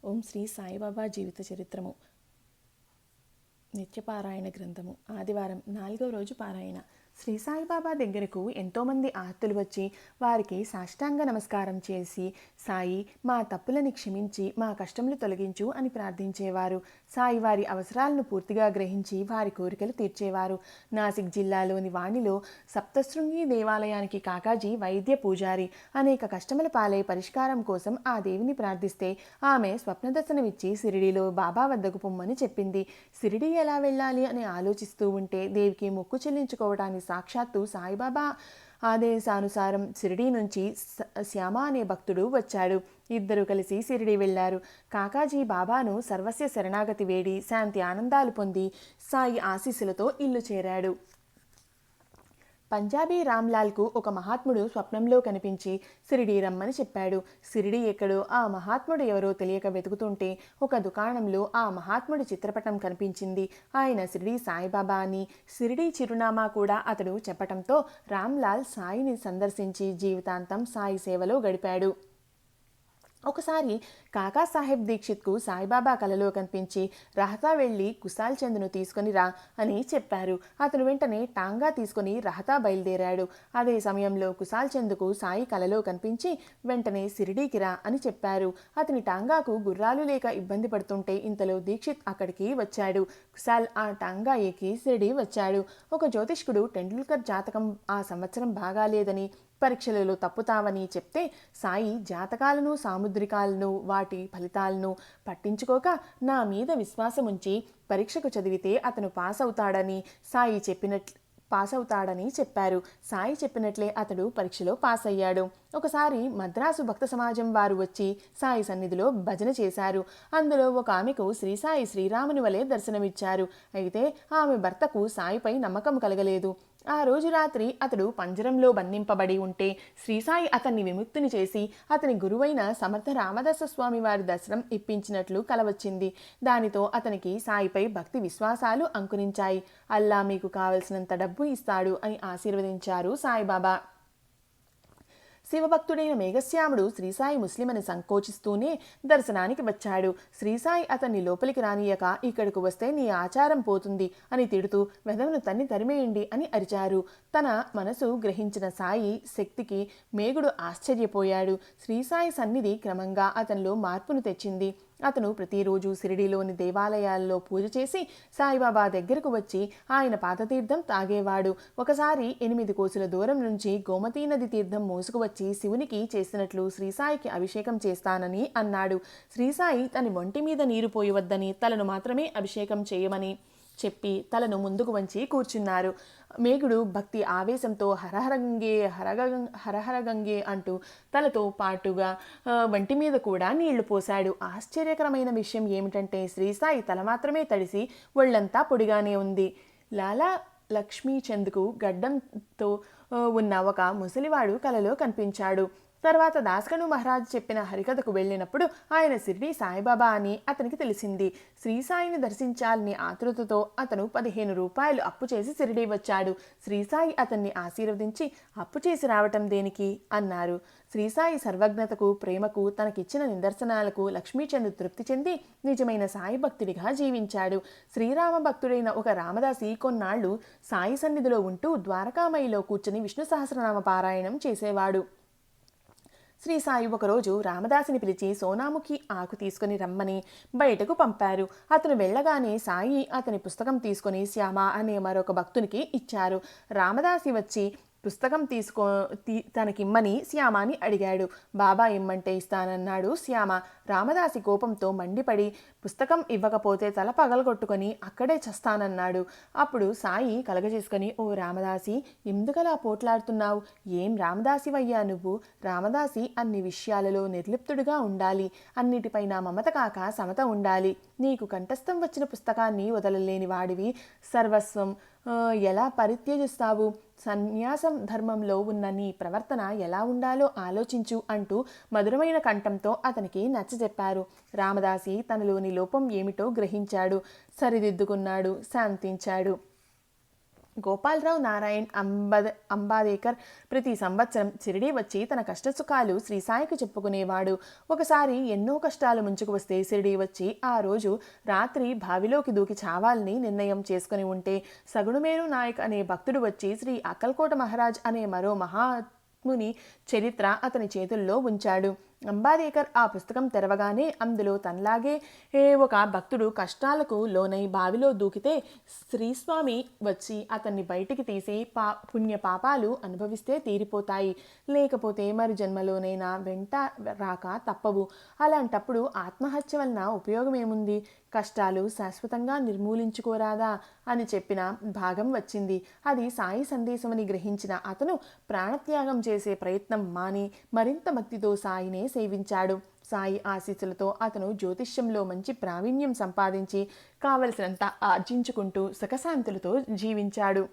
ఓం శ్రీ సాయిబాబా జీవిత చరిత్రము నిత్యపారాయణ గ్రంథము ఆదివారం 4వ రోజు పారాయణ. శ్రీ సాయిబాబా దగ్గరకు ఎంతోమంది ఆర్తులు వచ్చి వారికి సాష్టాంగ నమస్కారం చేసి, సాయి మా తప్పులని క్షమించి మా కష్టములు తొలగించు అని ప్రార్థించేవారు. సాయి వారి అవసరాలను పూర్తిగా గ్రహించి వారి కోరికలు తీర్చేవారు. నాసిక్ జిల్లాలోని వాణిలో సప్తశృంగి దేవాలయానికి కాకాజీ వైద్య పూజారి అనేక కష్టముల పాలై పరిష్కారం కోసం ఆ దేవిని ప్రార్థిస్తే ఆమె స్వప్నదర్శనమిచ్చి సిరిడిలో బాబా వద్దకు పొమ్మని చెప్పింది. సిరిడి ఎలా వెళ్ళాలి అని ఆలోచిస్తూ ఉంటే దేవికి మొక్కు చెల్లించుకోవడానికి సాక్షాత్తు సాయిబాబా ఆదేశానుసారం సిరిడి నుంచి శ్యామ అనే భక్తుడు వచ్చాడు. ఇద్దరు కలిసి సిరిడి వెళ్లారు. కాకాజీ బాబాను సర్వస్య శరణాగతి వేడి శాంతి ఆనందాలు పొంది సాయి ఆశీస్సులతో ఇల్లు చేరాడు. పంజాబీ రామ్లాల్కు ఒక మహాత్ముడు స్వప్నంలో కనిపించి సిరిడి రమ్మని చెప్పాడు. సిరిడి ఎక్కడో ఆ మహాత్ముడు ఎవరో తెలియక వెతుకుతుంటే ఒక దుకాణంలో ఆ మహాత్ముడి చిత్రపటం కనిపించింది. ఆయన సిరిడి సాయిబాబా అని, సిరిడి చిరునామా కూడా అతడు చెప్పటంతో రామ్లాల్ సాయిని సందర్శించి జీవితాంతం సాయి సేవలో గడిపాడు. ఒకసారి కాకాసాహెబ్ దీక్షిత్కు సాయిబాబా కలలో కనిపించి రహతా వెళ్ళి కుశాల్ చంద్ను తీసుకొని రా అని చెప్పారు. అతను వెంటనే టాంగా తీసుకొని రహతా బయలుదేరాడు. అదే సమయంలో కుశాల్ చంద్కు సాయి కలలో కనిపించి వెంటనే సిరిడీకి రా అని చెప్పారు. అతని టాంగాకు గుర్రాలు లేక ఇబ్బంది పడుతుంటే ఇంతలో దీక్షిత్ అక్కడికి వచ్చాడు. కుశాల్ ఆ టాంగా ఎక్కి సిరిడి వచ్చాడు. ఒక జ్యోతిష్కుడు టెండూల్కర్ జాతకం ఆ సంవత్సరం బాగాలేదని, పరీక్షలలో తప్పుతావని చెప్తే సాయి జాతకాలను సాముద్రికాలను వాటి ఫలితాలను పట్టించుకోక నా మీద విశ్వాసముంచి పరీక్షకు చదివితే అతను పాస్ అవుతాడని చెప్పారు. సాయి చెప్పినట్లే అతడు పరీక్షలో పాస్ అయ్యాడు. ఒకసారి మద్రాసు భక్త సమాజం వారు వచ్చి సాయి సన్నిధిలో భజన చేశారు. అందులో ఒక ఆమెకు శ్రీ సాయి శ్రీరాముని వలె దర్శనమిచ్చారు. అయితే ఆమె భర్తకు సాయిపై నమ్మకం కలగలేదు. ఆ రోజు రాత్రి అతడు పంజరంలో బంధింపబడి ఉంటే శ్రీసాయి అతన్ని విముక్తిని చేసి అతని గురువైన సమర్థ రామదాస స్వామి వారి దర్శనం ఇప్పించినట్లు కలవచ్చింది. దానితో అతనికి సాయిపై భక్తి విశ్వాసాలు అంకురించాయి. అల్లా మీకు కావలసినంత డబ్బు ఇస్తాడు అని ఆశీర్వదించారు సాయిబాబా. శివభక్తుడైన మేఘశ్యాముడు శ్రీసాయి ముస్లిమని సంకోచిస్తూనే దర్శనానికి వచ్చాడు. శ్రీసాయి అతన్ని లోపలికి రానియక ఇక్కడకు వస్తే నీ ఆచారం పోతుంది అని తిడుతూ వెధవను తన్ని తరిమేయండి అని అరిచారు. తన మనసు గ్రహించిన సాయి శక్తికి మేగుడు ఆశ్చర్యపోయాడు. శ్రీసాయి సన్నిధి క్రమంగా అతనిలో మార్పును తెచ్చింది. అతను ప్రతిరోజు సిరిడిలోని దేవాలయాల్లో పూజ చేసి సాయిబాబా దగ్గరకు వచ్చి ఆయన పాదతీర్థం తాగేవాడు. ఒకసారి 8 కోసుల దూరం నుంచి గోమతీ నది తీర్థం మోసుకువచ్చి శివునికి చేసినట్లు శ్రీసాయికి అభిషేకం చేస్తానని అన్నాడు. శ్రీసాయి తన ఒంటి మీద నీరు పోయవద్దని, తలను మాత్రమే అభిషేకం చేయమని చెప్పి తలను ముందుకు వంచి కూర్చున్నారు. మేఘుడు భక్తి ఆవేశంతో హరహరగంగే అంటూ తలతో పాటుగా వంటి మీద కూడా నీళ్లు పోశాడు. ఆశ్చర్యకరమైన విషయం ఏమిటంటే శ్రీసాయి తల మాత్రమే తడిసి ఒళ్ళంతా పొడిగానే ఉంది. లాలా లక్ష్మీచంద్కు గడ్డంతో ఉన్న ఒక ముసలివాడు కలలో కనిపించాడు. తర్వాత దాస్కను మహారాజ్ చెప్పిన హరికథకు వెళ్ళినప్పుడు ఆయన సిరిడి సాయిబాబా అని అతనికి తెలిసింది. శ్రీసాయిని దర్శించాలని ఆతృతతో అతను 15 రూపాయలు అప్పు చేసి సిరిడి వచ్చాడు. శ్రీసాయి అతన్ని ఆశీర్వదించి అప్పు చేసి రావటం దేనికి అన్నారు. శ్రీసాయి సర్వజ్ఞతకు, ప్రేమకు, తనకిచ్చిన నిదర్శనాలకు లక్ష్మీచంద్ తృప్తి చెంది నిజమైన సాయి భక్తుడిగా జీవించాడు. శ్రీరామ భక్తుడైన ఒక రామదాసి కొన్నాళ్లు సాయి సన్నిధిలో ఉంటూ ద్వారకామయిలో కూర్చుని విష్ణు సహస్రనామ పారాయణం చేసేవాడు. శ్రీ సాయి ఒకరోజు రామదాసిని పిలిచి సోనాముఖి ఆకు తీసుకుని రమ్మని బయటకు పంపారు. అతను వెళ్ళగానే సాయి అతని పుస్తకం తీసుకుని శ్యామ అనే మరొక భక్తునికి ఇచ్చారు. రామదాసి వచ్చి పుస్తకం తనకిమ్మని శ్యామాని అడిగాడు. బాబా ఇమ్మంటే ఇస్తానన్నాడు శ్యామ. రామదాసి కోపంతో మండిపడి పుస్తకం ఇవ్వకపోతే తల పగలగొట్టుకొని అక్కడే చస్తానన్నాడు. అప్పుడు సాయి కలగజేసుకొని, ఓ రామదాసి, ఎందుకలా పోట్లాడుతున్నావు? ఏం రామదాసివయ్యా నువ్వు? రామదాసి అన్ని విషయాలలో నిర్లిప్తుడుగా ఉండాలి. అన్నిటిపైన మమత కాక సమత ఉండాలి. నీకు కంఠస్థం వచ్చిన పుస్తకాన్ని వదలలేని వాడివి. సర్వస్వం ఎలా పరిత్యజిస్తావు? సన్యాసం ధర్మంలో ఉన్న నీ ప్రవర్తన ఎలా ఉండాలో ఆలోచించు అంటూ మధురమైన కంఠంతో అతనికి నచ్చజెప్పారు. రామదాసి తనలోని లోపం ఏమిటో గ్రహించాడు, సరిదిద్దుకున్నాడు, శాంతించాడు. గోపాలరావు నారాయణ్ అంబాదేకర్ ప్రతి సంవత్సరం షిరిడీ వచ్చి తన కష్టసుఖాలు శ్రీ సాయికి చెప్పుకునేవాడు. ఒకసారి ఎన్నో కష్టాలు ముంచుకు వస్తే షిరిడీ వచ్చి ఆ రోజు రాత్రి బావిలోకి దూకి చావాలని నిర్ణయం చేసుకుని ఉంటే సగుణమేరు నాయక్ అనే భక్తుడు వచ్చి శ్రీ అక్కల్కోట మహారాజ్ అనే మరో మహాత్ముని చరిత్ర అతని చేతుల్లో ఉంచాడు. అంబాదేకర్ ఆ పుస్తకం తెరవగానే అందులో తనలాగే ఒక భక్తుడు కష్టాలకు లోనై బావిలో దూకితే శ్రీస్వామి వచ్చి అతన్ని బయటికి తీసి పుణ్య పాపాలు అనుభవిస్తే తీరిపోతాయి, లేకపోతే మరి జన్మలోనైనా వెంట రాక తప్పవు. అలాంటప్పుడు ఆత్మహత్య వలన ఉపయోగం ఏముంది? కష్టాలు శాశ్వతంగా నిర్మూలించుకోరాదా అని చెప్పిన భాగం వచ్చింది. అది సాయి సందేశమని గ్రహించిన అతను ప్రాణత్యాగం చేసే ప్రయత్నం మాని మరింత భక్తితో సాయినే సేవించాడు. సాయి ఆశీస్సులతో అతను జ్యోతిష్యంలో మంచి ప్రావీణ్యం సంపాదించి కావలసినంత ఆర్జించుకుంటూ సుఖశాంతులతో జీవించాడు.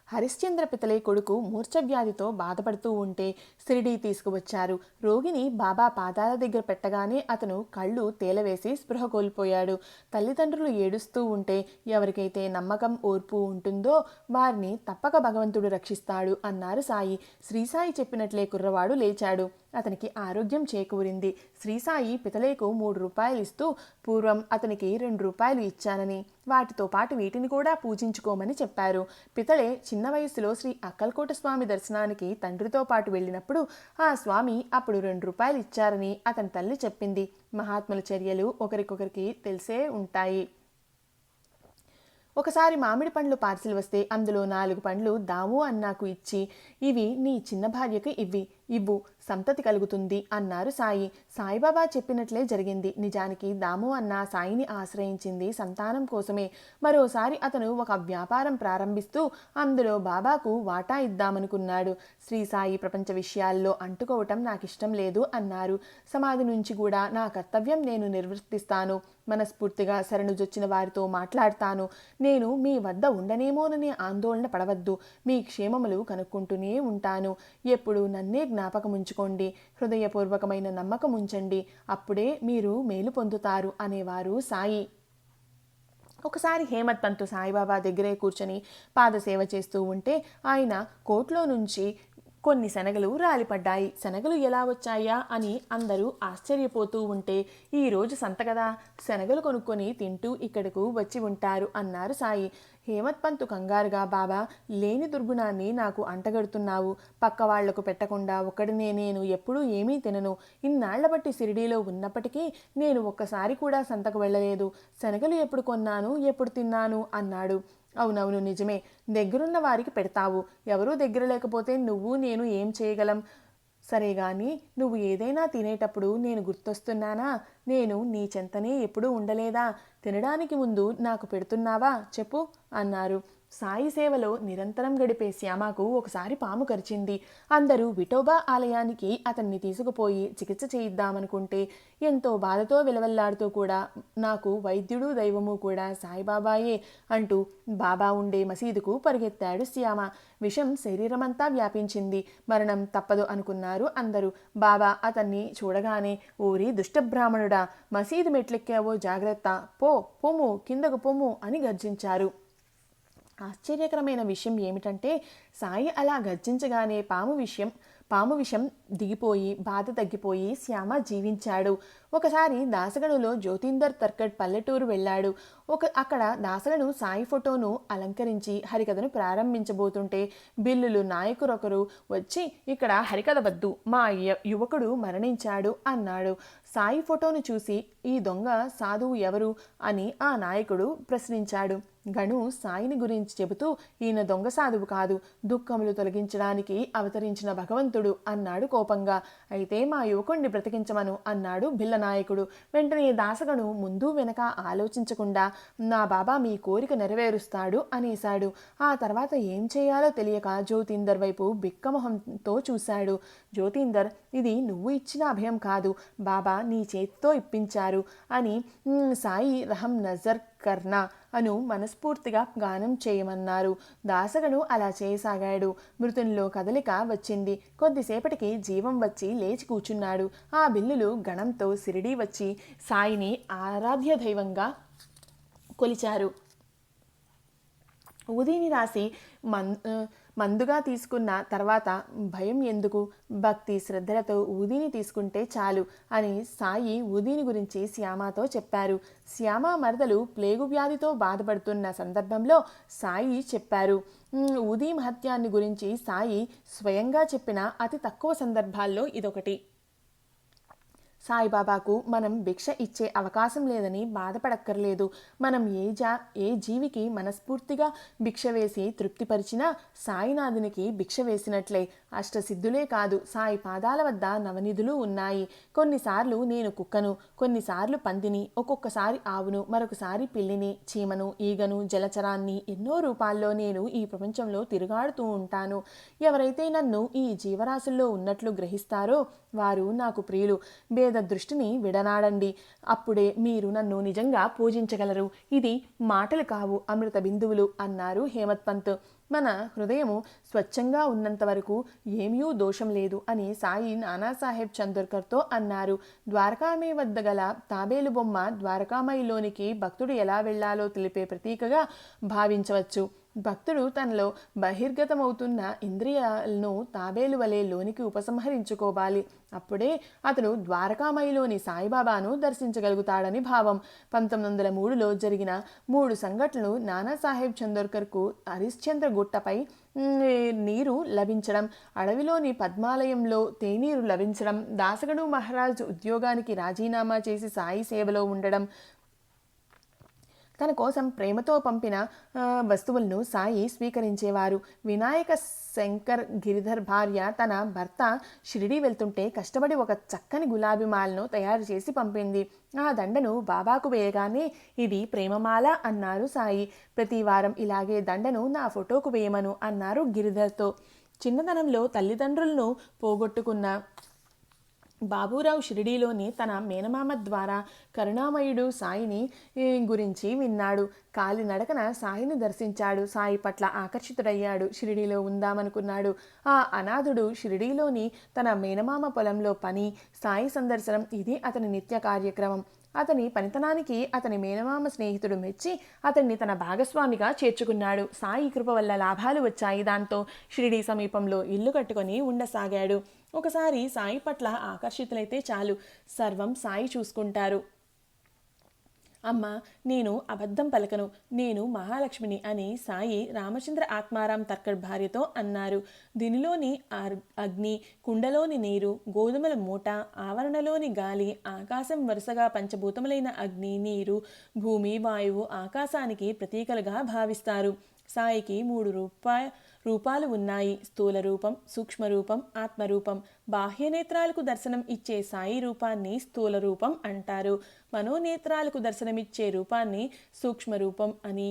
హరిశ్చంద్ర పితలే కొడుకు మూర్ఛవ్యాధితో బాధపడుతూ ఉంటే షిరిడీ తీసుకువచ్చారు. రోగిని బాబా పాదాల దగ్గర పెట్టగానే అతను కళ్ళు తేలవేసి స్పృహ కోల్పోయాడు. తల్లిదండ్రులు ఏడుస్తూ ఉంటే ఎవరికైతే నమ్మకం ఓర్పు ఉంటుందో వారిని తప్పక భగవంతుడు రక్షిస్తాడు అన్నారు సాయి. శ్రీసాయి చెప్పినట్లే కుర్రవాడు లేచాడు. అతనికి ఆరోగ్యం చేకూరింది. శ్రీసాయి పితలేకు 3 రూపాయలు ఇస్తూ పూర్వం అతనికి 2 రూపాయలు ఇచ్చానని, వాటితో పాటు వీటిని కూడా పూజించుకోమని చెప్పారు. పితలే చిన్న వయసులో శ్రీ అక్కల్కోట స్వామి దర్శనానికి తండ్రితో పాటు వెళ్ళినప్పుడు ఆ స్వామి అప్పుడు 2 రూపాయలు ఇచ్చారని అతని తల్లి చెప్పింది. మహాత్ముల చర్యలు ఒకరికొకరికి తెలిసే ఉంటాయి. ఒకసారి మామిడి పండ్లు పార్సిల్ వస్తే అందులో 4 పండ్లు దాము అన్నాకు ఇచ్చి, ఇవి నీ చిన్న భార్యకు ఇవ్వు సంతతి కలుగుతుంది అన్నారు సాయి. సాయిబాబా చెప్పినట్లే జరిగింది. నిజానికి దాము అన్న సాయిని ఆశ్రయించింది సంతానం కోసమే. మరోసారి అతను ఒక వ్యాపారం ప్రారంభిస్తూ అందులో బాబాకు వాటా ఇద్దామనుకున్నాడు. శ్రీ సాయి ప్రపంచ విషయాల్లో అంటుకోవటం నాకిష్టం లేదు అన్నారు. సమాధి నుంచి కూడా నా కర్తవ్యం నేను నిర్వర్తిస్తాను. మనస్ఫూర్తిగా శరణుజొచ్చిన వారితో మాట్లాడతాను. నేను మీ వద్ద ఉండనేమోననే ఆందోళన పడవద్దు. మీ క్షేమములు కనుక్కుంటూనే ఉంటాను. ఎప్పుడు నన్నే జ్ఞాపకం ఉంచుకోండి. హృదయపూర్వకమైన నమ్మకం ఉంచండి. అప్పుడే మీరు మేలు పొందుతారు అనేవారు సాయి. ఒకసారి హేమత్ పంతు సాయిబాబా దగ్గరే కూర్చొని పాదసేవ చేస్తూ ఉంటే ఆయన కోట్లో నుంచి కొన్ని శనగలు రాలిపడ్డాయి. శనగలు ఎలా వచ్చాయా అని అందరూ ఆశ్చర్యపోతూ ఉంటే, ఈరోజు సంత కదా, శనగలు కొనుక్కొని తింటూ ఇక్కడకు వచ్చి ఉంటారు అన్నారు సాయి. హేమత్ పంతు కంగారుగా, బాబా లేని దుర్గుణాన్ని నాకు అంటగడుతున్నావు. పక్క వాళ్లకు పెట్టకుండా ఒక్కడినే నేను ఎప్పుడూ ఏమీ తినను. ఇన్నాళ్ల బట్టి షిరిడీలో ఉన్నప్పటికీ నేను ఒక్కసారి కూడా సంతకు వెళ్ళలేదు. శనగలు ఎప్పుడు కొన్నాను, ఎప్పుడు తిన్నాను అన్నాడు. అవునవును నిజమే, దగ్గరున్న వారికి పెడతావు. ఎవరూ దగ్గర లేకపోతే నువ్వు నేను ఏం చేయగలం? సరే గాని నువ్వు ఏదైనా తినేటప్పుడు నేను గుర్తొస్తున్నానా? నేను నీ చెంతనే ఎప్పుడూ ఉండలేదా? తినడానికి ముందు నాకు పెడుతున్నావా చెప్పు అన్నారు. సాయి సేవలో నిరంతరం గడిపే శ్యామకు ఒకసారి పాము కరిచింది. అందరూ విఠోబా ఆలయానికి అతన్ని తీసుకుపోయి చికిత్స చేయిద్దామనుకుంటే ఎంతో బాధతో విలవల్లాడుతూ కూడా నాకు వైద్యుడు దైవము కూడా సాయిబాబాయే అంటూ బాబా ఉండే మసీదుకు పరిగెత్తాడు శ్యామ. విషం శరీరమంతా వ్యాపించింది. మరణం తప్పదు అనుకున్నారు అందరూ. బాబా అతన్ని చూడగానే, ఓరి దుష్టబ్రాహ్మణుడా, మసీదు మెట్లెక్కావో జాగ్రత్త, పొమ్ము కిందకు పొమ్ము అని గర్జించారు. ఆశ్చర్యకరమైన విషయం ఏమిటంటే సాయి అలా గర్జించగానే పాము విషం దిగిపోయి బాధ తగ్గిపోయి శ్యామ జీవించాడు. ఒకసారి దాసగనులో జ్యోతిందర్ తర్కడ్ పల్లెటూరు వెళ్ళాడు. అక్కడ దాసగను సాయి ఫోటోను అలంకరించి హరికథను ప్రారంభించబోతుంటే బిల్లులు నాయకురొకరు వచ్చి, ఇక్కడ హరికథ వద్దు, మా యువకుడు మరణించాడు అన్నాడు. సాయి ఫోటోను చూసి, ఈ దొంగ సాధువు ఎవరు అని ఆ నాయకుడు ప్రశ్నించాడు. గను సాయిని గురించి చెబుతూ, ఈయన దొంగ సాధువు కాదు, దుఃఖములు తొలగించడానికి అవతరించిన భగవంతుడు అన్నాడు కోపంగా. అయితే మా యువకుణ్ణి బ్రతికించమను అన్నాడు బిల్లనాయకుడు. వెంటనే దాసగను ముందు వెనక ఆలోచించకుండా, నా బాబా మీ కోరిక నెరవేరుస్తాడు అనేశాడు. ఆ తర్వాత ఏం చేయాలో తెలియక జ్యోతిందర్ వైపు బిక్కమొహంతో చూశాడు. జ్యోతిందర్, ఇది నువ్వు ఇచ్చిన అభయం కాదు, బాబా నీ చేతితో ఇప్పించారు అని సాయి రహం నజర్ కర్నా అను మనస్ఫూర్తిగా గానం చేయమన్నారు. దాసగను అలా చేయసాగాడు. మృతునిలో కదలిక వచ్చింది. కొద్దిసేపటికి జీవం వచ్చి లేచి కూర్చున్నాడు. ఆ బిల్లులు గణంతో షిరిడీ వచ్చి సాయిని ఆరాధ్య దైవంగా కొలిచారు. ఊదీని రాసి మందుగా తీసుకున్న తర్వాత భయం ఎందుకు, భక్తి శ్రద్ధలతో ఊదీని తీసుకుంటే చాలు అని సాయి ఊదీని గురించి శ్యామతో చెప్పారు. శ్యామ మరదలు ప్లేగు వ్యాధితో బాధపడుతున్న సందర్భంలో సాయి చెప్పారు. ఊదీ మహత్యాన్ని గురించి సాయి స్వయంగా చెప్పిన అతి తక్కువ సందర్భాల్లో ఇదొకటి. సాయిబాబాకు మనం భిక్ష ఇచ్చే అవకాశం లేదని బాధపడక్కర్లేదు. మనం ఏ జీవికి మనస్ఫూర్తిగా భిక్ష వేసి తృప్తిపరిచినా సాయినాథునికి భిక్ష వేసినట్లే. అష్టసిద్ధులే కాదు, సాయి పాదాల వద్ద నవనిధులు ఉన్నాయి. కొన్నిసార్లు నేను కుక్కను, కొన్నిసార్లు పందిని, ఒక్కొక్కసారి ఆవును, మరొకసారి పిల్లిని, చీమను, ఈగను, జలచరాన్ని, ఎన్నో రూపాల్లో నేను ఈ ప్రపంచంలో తిరుగాడుతూ ఉంటాను. ఎవరైతే నన్ను ఈ జీవరాశుల్లో ఉన్నట్లు గ్రహిస్తారో వారు నాకు ప్రియులు. భేద దృష్టిని విడనాడండి, అప్పుడే మీరు నన్ను నిజంగా పూజించగలరు. ఇది మాటలు కావు, అమృత బిందువులు అన్నారు హేమత్ పంత్. మన హృదయము స్వచ్ఛంగా ఉన్నంత వరకు ఏమీ దోషం లేదు అని సాయి నానాసాహెబ్ చందోర్కర్తో అన్నారు. ద్వారకామాయి వద్ద గల తాబేలు బొమ్మ ద్వారకామాయిలోనికి భక్తుడు ఎలా వెళ్లాలో తెలిపే ప్రతీకగా భావించవచ్చు. భక్తుడు తనలో బహిర్గతమవుతున్న ఇంద్రియాలను తాబేలు వలె లోనికి ఉపసంహరించుకోవాలి. అప్పుడే అతడు ద్వారకామాయిలోని సాయిబాబాను దర్శించగలుగుతాడని భావం. 1903లో జరిగిన 3 సంఘటనలు నానాసాహెబ్ చందోర్కర్కు హరిశ్చంద్ర గుట్టపై నీరు లభించడం, అడవిలోని పద్మాలయంలో తేనీరు లభించడం, దాసగడు మహారాజ్ ఉద్యోగానికి రాజీనామా చేసి సాయి సేవలో ఉండడం, తన కోసం ప్రేమతో పంపిన వస్తువులను సాయి స్వీకరించేవారు. వినాయక శంకర్ గిరిధర్ భార్య తన భర్త షిరిడీ వెళ్తుంటే కష్టపడి ఒక చక్కని గులాబీ మాలను తయారు చేసి పంపింది. ఆ దండను బాబాకు వేయగానే ఇది ప్రేమమాల అన్నారు సాయి. ప్రతి వారం ఇలాగే దండను నా ఫోటోకు వేయమను అన్నారు గిరిధర్తో. చిన్నతనంలో తల్లిదండ్రులను పోగొట్టుకున్న బాబూరావు షిరిడీలోని తన మేనమామ ద్వారా కరుణామయుడు సాయిని గురించి విన్నాడు. కాలినడకన సాయిని దర్శించాడు. సాయి పట్ల ఆకర్షితుడయ్యాడు. షిరిడీలో ఉందామనుకున్నాడు. ఆ అనాథుడు షిరిడీలోని తన మేనమామ పొలంలో పని, సాయి సందర్శనం ఇది అతని నిత్య కార్యక్రమం. అతని పనితనానికి అతని మేనమామ స్నేహితుడు మెచ్చి అతన్ని తన భాగస్వామిగా చేర్చుకున్నాడు. సాయి కృప వల్ల లాభాలు వచ్చాయి. దాంతో షిరిడీ సమీపంలో ఇల్లు కట్టుకొని ఉండసాగాడు. ఒకసారి సాయి పట్ల ఆకర్షితులైతే చాలు, సర్వం సాయి చూసుకుంటారు. అమ్మ, నేను అబద్ధం పలకను, నేను మహాలక్ష్మిని అని సాయి రామచంద్ర ఆత్మారాం తర్కడ్ భార్యతో అన్నారు. దీనిలోని అగ్ని, కుండలోని నీరు, గోధుమల మూట, ఆవరణలోని గాలి, ఆకాశం వరుసగా పంచభూతములైన అగ్ని, నీరు, భూమి, వాయువు, ఆకాశానికి ప్రతీకలుగా భావిస్తారు. సాయికి 3 రూపాలు ఉన్నాయి. స్థూల రూపం, సూక్ష్మ రూపం, ఆత్మరూపం. బాహ్యనేత్రాలకు దర్శనం ఇచ్చే సాయి రూపాన్ని స్థూల రూపం అంటారు. మనోనేత్రాలకు దర్శనమిచ్చే రూపాన్ని సూక్ష్మ రూపం అని,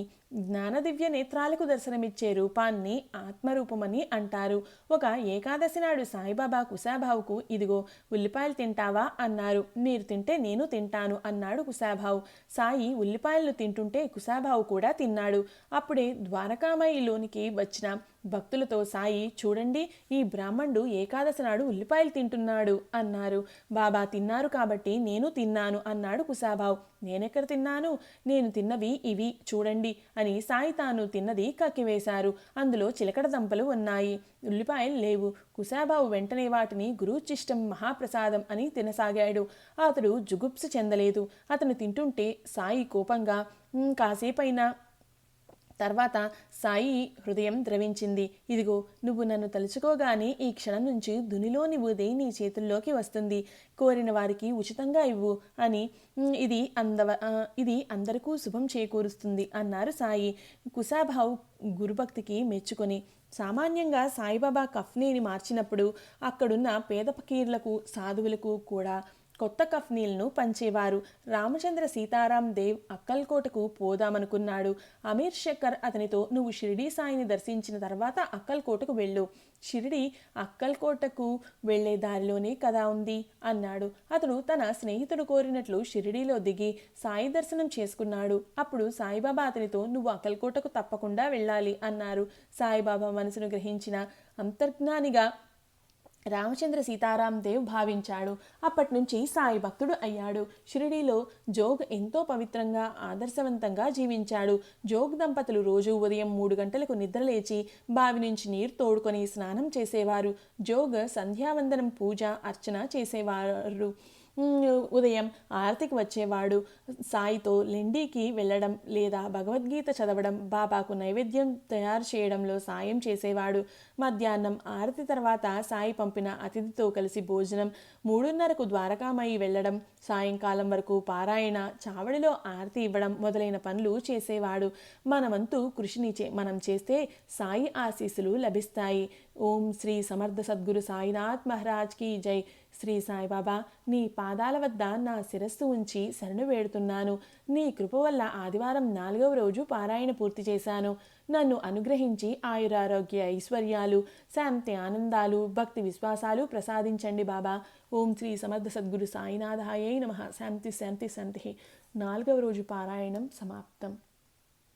జ్ఞానదివ్య నేత్రాలకు దర్శనమిచ్చే రూపాన్ని ఆత్మరూపమని అంటారు. ఒక ఏకాదశి నాడు సాయిబాబా కుశాభావుకు ఇదిగో ఉల్లిపాయలు తింటావా అన్నారు. మీరు తింటే నేను తింటాను అన్నాడు కుశాభావు. సాయి ఉల్లిపాయలను తింటుంటే కుశాభావు కూడా తిన్నాడు. అప్పుడే ద్వారకామాయిలోనికి వచ్చిన భక్తులతో సాయి, చూడండి, ఈ బ్రాహ్మణుడు ఏకాదశి నాడు ఉల్లిపాయలు తింటున్నాడు అన్నారు. బాబా తిన్నారు కాబట్టి నేను తిన్నాను అన్నాడు కుశాభావు. నేనెక్కడ తిన్నాను? నేను తిన్నవి ఇవి చూడండి అని సాయి తాను తిన్నది కక్కివేశారు. అందులో చిలకడ దంపలు ఉన్నాయి, ఉల్లిపాయలు లేవు. కుశాభావు వెంటనే వాటిని గురుచిష్టం మహాప్రసాదం అని తినసాగాడు. అతడు జుగుప్స చెందలేదు. అతను తింటుంటే సాయి కోపంగా కాసేపైనా తర్వాత సాయి హృదయం ద్రవించింది. ఇదిగో, నువ్వు నన్ను తలుచుకోగానే ఈ క్షణం నుంచి దునిలోని ఊదే నీ చేతుల్లోకి వస్తుంది. కోరిన వారికి ఉచితంగా ఇవ్వు అని, ఇది అందరికీ శుభం చేకూరుస్తుంది అన్నారు సాయి. కుశాభావు గురుభక్తికి మెచ్చుకొని, సామాన్యంగా సాయిబాబా కఫ్నీని మార్చినప్పుడు అక్కడున్న పేద ఫకీర్లకు, సాధువులకు కూడా కొత్త కఫ్నీలను పంచేవారు. రామచంద్ర సీతారాం దేవ్ అక్కల్కోటకు పోదామనుకున్నాడు. అమీర్ శక్కర్ అతనితో, నువ్వు షిరిడీ సాయిని దర్శించిన తర్వాత అక్కల్కోటకు వెళ్ళు, షిరిడీ అక్కల్కోటకు వెళ్లే దారిలోనే కదా ఉంది అన్నాడు. అతడు తన స్నేహితుడు కోరినట్లు షిరిడీలో దిగి సాయి దర్శనం చేసుకున్నాడు. అప్పుడు సాయిబాబా అతనితో, నువ్వు అక్కల్కోటకు తప్పకుండా వెళ్ళాలి అన్నారు. సాయిబాబా మనసును గ్రహించిన అంతర్జ్ఞానిగా రామచంద్ర సీతారాం దేవ్ భావించాడు. అప్పటి నుంచి సాయి భక్తుడు అయ్యాడు. షిరిడీలో జోగ్ ఎంతో పవిత్రంగా ఆదర్శవంతంగా జీవించాడు. జోగ్ దంపతులు రోజు ఉదయం 3 గంటలకు నిద్రలేచి బావి నుంచి నీరు తోడుకొని స్నానం చేసేవారు. జోగ్ సంధ్యావందనం, పూజ, అర్చన చేసేవారు. ఉదయం ఆరతికి వచ్చేవాడు. సాయితో లెండీకి వెళ్ళడం లేదా భగవద్గీత చదవడం, బాబాకు నైవేద్యం తయారు చేయడంలో సాయం చేసేవాడు. మధ్యాహ్నం ఆరతి తర్వాత సాయి పంపిన అతిథితో కలిసి భోజనం, 3:30కు ద్వారకామాయి వెళ్ళడం, సాయంకాలం వరకు పారాయణ, చావడిలో ఆరతి ఇవ్వడం మొదలైన పనులు చేసేవాడు. మనవంతు కృషిని మనం చేస్తే సాయి ఆశీస్సులు లభిస్తాయి. ఓం శ్రీ సమర్థ సద్గురు సాయినాథ్ మహారాజ్ కి జై. శ్రీ సాయిబాబా, నీ పాదాల వద్ద నా శిరస్సు ఉంచి శరణు వేడుతున్నాను. నీ కృప వల్ల ఆదివారం 4వ రోజు పారాయణ పూర్తి చేశాను. నన్ను అనుగ్రహించి ఆయురారోగ్య ఐశ్వర్యాలు, శాంతి ఆనందాలు, భక్తి విశ్వాసాలు ప్రసాదించండి బాబా. ఓం శ్రీ సమర్థ సద్గురు సాయినాథాయై నమః. శాంతి శాంతి శాంతి. 4వ రోజు పారాయణం సమాప్తం.